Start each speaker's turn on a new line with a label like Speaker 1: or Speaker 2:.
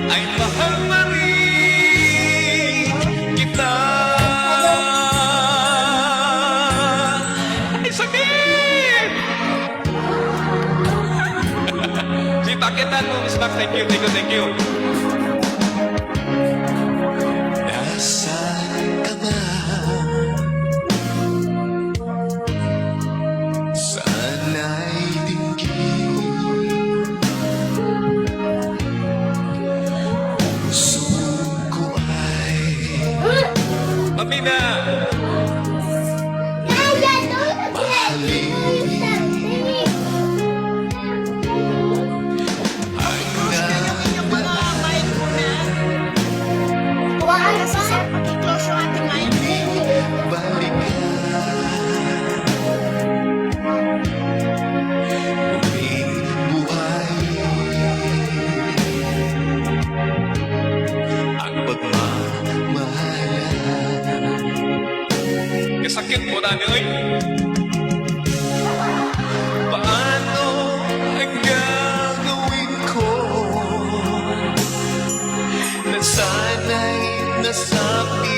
Speaker 1: ay mahal pa rin kita. Ay, sakit! Si pakitan mo, Miss Max. Thank you, thank you, thank you.
Speaker 2: Nasaan ka ba? Sana'y dinggin. Puso ko ay
Speaker 1: Pamina!
Speaker 2: mahalin.
Speaker 1: Sakit mo dami, oy. Paano ang gagawin ko
Speaker 2: Na sana'y nasabi